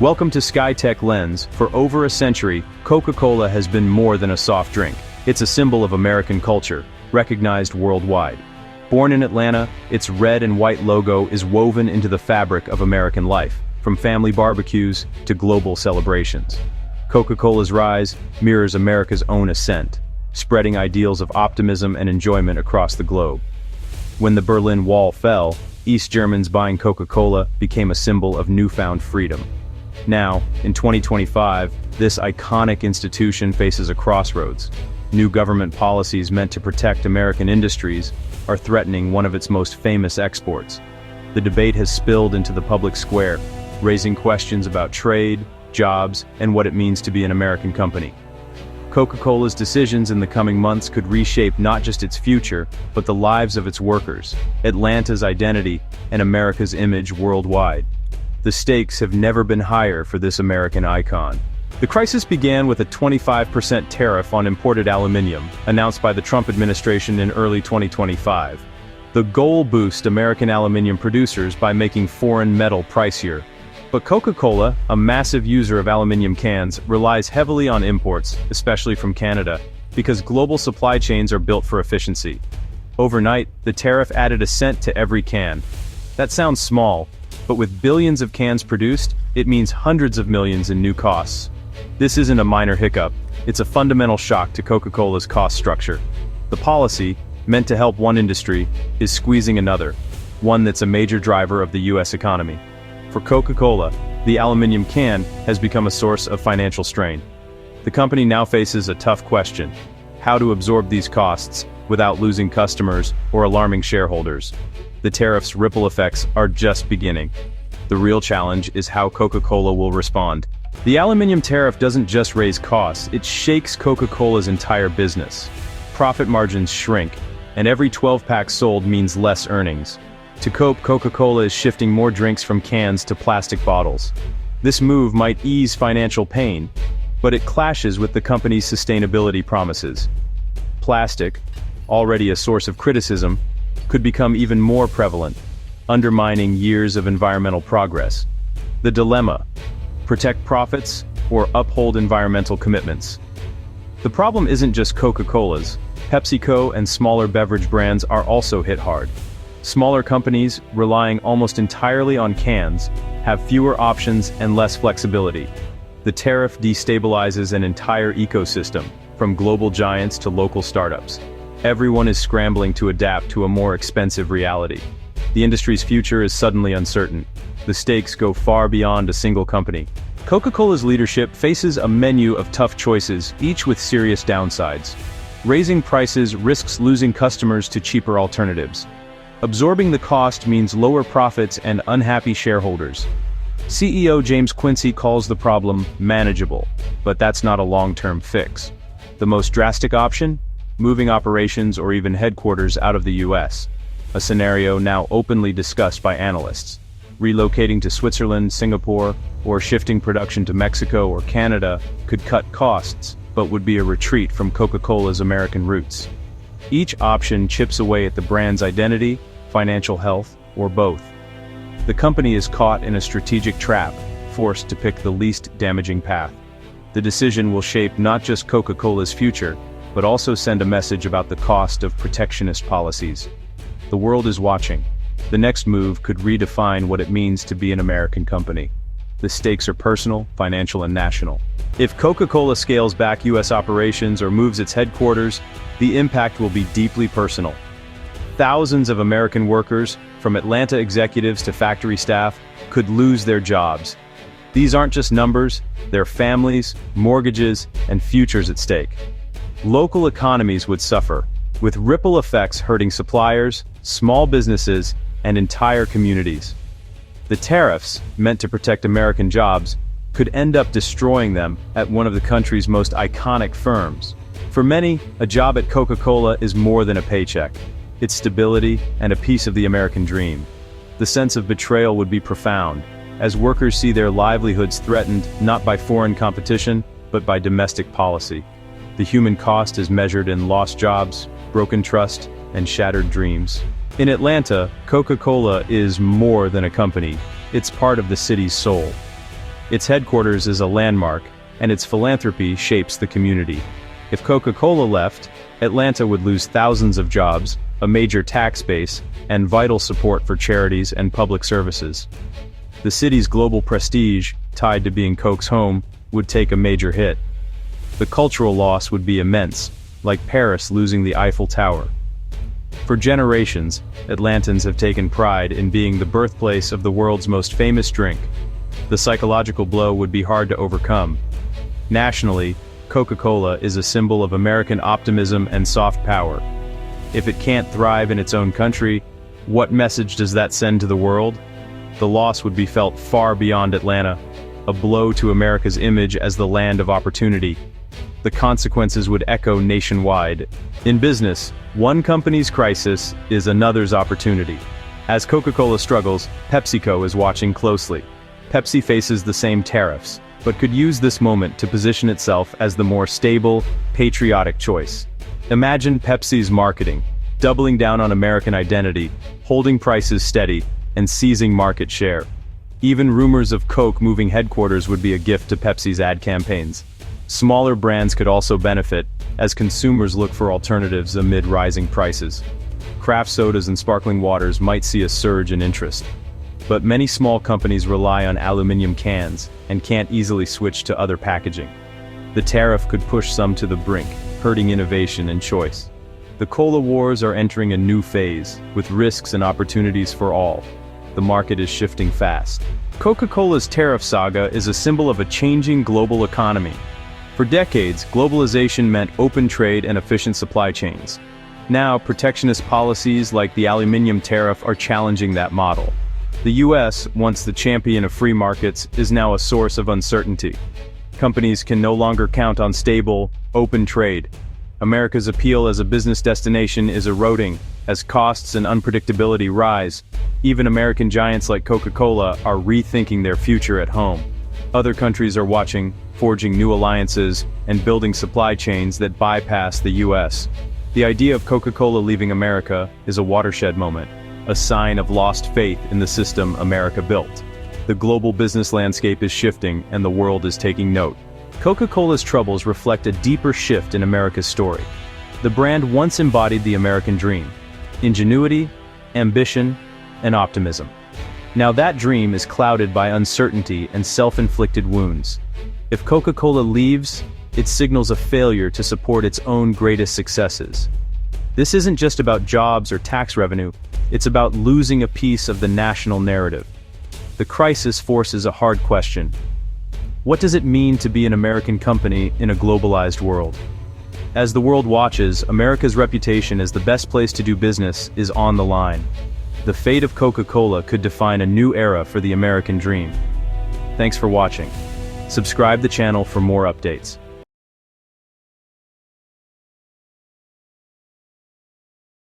Welcome to Skytech-Lens. For over a century, Coca-Cola has been more than a soft drink. It's a symbol of American culture, recognized worldwide. Born in Atlanta, its red and white logo is woven into the fabric of American life, from family barbecues to global celebrations. Coca-Cola's rise mirrors America's own ascent, spreading ideals of optimism and enjoyment across the globe. When the Berlin Wall fell, East Germans buying Coca-Cola became a symbol of newfound freedom. Now, in 2025, this iconic institution faces a crossroads. New government policies meant to protect American industries are threatening one of its most famous exports. The debate has spilled into the public square, raising questions about trade, jobs, and what it means to be an American company. Coca-Cola's decisions in the coming months could reshape not just its future, but the lives of its workers, Atlanta's identity, and America's image worldwide. The stakes have never been higher for this American icon. The crisis began with a 25% tariff on imported aluminum, announced by the Trump administration in early 2025. The goal boosts American aluminum producers by making foreign metal pricier. But Coca-Cola, a massive user of aluminum cans, relies heavily on imports, especially from Canada, because global supply chains are built for efficiency. Overnight, the tariff added a cent to every can. That sounds small, but with billions of cans produced, it means hundreds of millions in new costs. This isn't a minor hiccup, it's a fundamental shock to Coca-Cola's cost structure. The policy, meant to help one industry, is squeezing another, one that's a major driver of the US economy. For Coca-Cola, the aluminum can has become a source of financial strain. The company now faces a tough question: how to absorb these costs without losing customers or alarming shareholders. The tariff's ripple effects are just beginning. The real challenge is how Coca-Cola will respond. The aluminum tariff doesn't just raise costs, it shakes Coca-Cola's entire business. Profit margins shrink, and every 12-pack sold means less earnings. To cope, Coca-Cola is shifting more drinks from cans to plastic bottles. This move might ease financial pain, but it clashes with the company's sustainability promises. Plastic, already a source of criticism, could become even more prevalent, undermining years of environmental progress. The dilemma: protect profits or uphold environmental commitments. The problem isn't just Coca-Cola's. PepsiCo and smaller beverage brands are also hit hard. Smaller companies, relying almost entirely on cans, have fewer options and less flexibility. The tariff destabilizes an entire ecosystem, from global giants to local startups. Everyone is scrambling to adapt to a more expensive reality. The industry's future is suddenly uncertain. The stakes go far beyond a single company. Coca-Cola's leadership faces a menu of tough choices, each with serious downsides. Raising prices risks losing customers to cheaper alternatives. Absorbing the cost means lower profits and unhappy shareholders. CEO James Quincy calls the problem manageable, but that's not a long-term fix. The most drastic option? Moving operations or even headquarters out of the US. A scenario now openly discussed by analysts. Relocating to Switzerland, Singapore, or shifting production to Mexico or Canada could cut costs, but would be a retreat from Coca-Cola's American roots. Each option chips away at the brand's identity, financial health, or both. The company is caught in a strategic trap, forced to pick the least damaging path. The decision will shape not just Coca-Cola's future, but also send a message about the cost of protectionist policies. The world is watching. The next move could redefine what it means to be an American company. The stakes are personal, financial, and national. If Coca-Cola scales back US operations or moves its headquarters, the impact will be deeply personal. Thousands of American workers, from Atlanta executives to factory staff, could lose their jobs. These aren't just numbers, they're families, mortgages, and futures at stake. Local economies would suffer, with ripple effects hurting suppliers, small businesses, and entire communities. The tariffs, meant to protect American jobs, could end up destroying them at one of the country's most iconic firms. For many, a job at Coca-Cola is more than a paycheck. It's stability and a piece of the American dream. The sense of betrayal would be profound, as workers see their livelihoods threatened not by foreign competition, but by domestic policy. The human cost is measured in lost jobs, broken trust, and shattered dreams. In Atlanta, Coca-Cola is more than a company. It's part of the city's soul. Its headquarters is a landmark, and its philanthropy shapes the community. If Coca-Cola left, Atlanta would lose thousands of jobs, a major tax base, and vital support for charities and public services. The city's global prestige, tied to being Coke's home, would take a major hit. The cultural loss would be immense, like Paris losing the Eiffel Tower. For generations, Atlantans have taken pride in being the birthplace of the world's most famous drink. The psychological blow would be hard to overcome. Nationally, Coca-Cola is a symbol of American optimism and soft power. If it can't thrive in its own country, what message does that send to the world? The loss would be felt far beyond Atlanta, a blow to America's image as the land of opportunity. The consequences would echo nationwide. In business, one company's crisis is another's opportunity. As Coca-Cola struggles, PepsiCo is watching closely. Pepsi faces the same tariffs, but could use this moment to position itself as the more stable, patriotic choice. Imagine Pepsi's marketing, doubling down on American identity, holding prices steady, and seizing market share. Even rumors of Coke moving headquarters would be a gift to Pepsi's ad campaigns. Smaller brands could also benefit, as consumers look for alternatives amid rising prices. Craft sodas and sparkling waters might see a surge in interest. But many small companies rely on aluminum cans, and can't easily switch to other packaging. The tariff could push some to the brink, hurting innovation and choice. The cola wars are entering a new phase, with risks and opportunities for all. The market is shifting fast. Coca-Cola's tariff saga is a symbol of a changing global economy. For decades, globalization meant open trade and efficient supply chains. Now, protectionist policies like the aluminum tariff are challenging that model. The US, once the champion of free markets, is now a source of uncertainty. Companies can no longer count on stable, open trade. America's appeal as a business destination is eroding, as costs and unpredictability rise. Even American giants like Coca-Cola are rethinking their future at home. Other countries are watching, forging new alliances, and building supply chains that bypass the US. The idea of Coca-Cola leaving America is a watershed moment, a sign of lost faith in the system America built. The global business landscape is shifting, and the world is taking note. Coca-Cola's troubles reflect a deeper shift in America's story. The brand once embodied the American dream: ingenuity, ambition, and optimism. Now that dream is clouded by uncertainty and self-inflicted wounds. If Coca-Cola leaves, it signals a failure to support its own greatest successes. This isn't just about jobs or tax revenue, it's about losing a piece of the national narrative. The crisis forces a hard question. What does it mean to be an American company in a globalized world? As the world watches, America's reputation as the best place to do business is on the line. The fate of Coca-Cola could define a new era for the American dream. Thanks for watching. Subscribe the channel for more updates.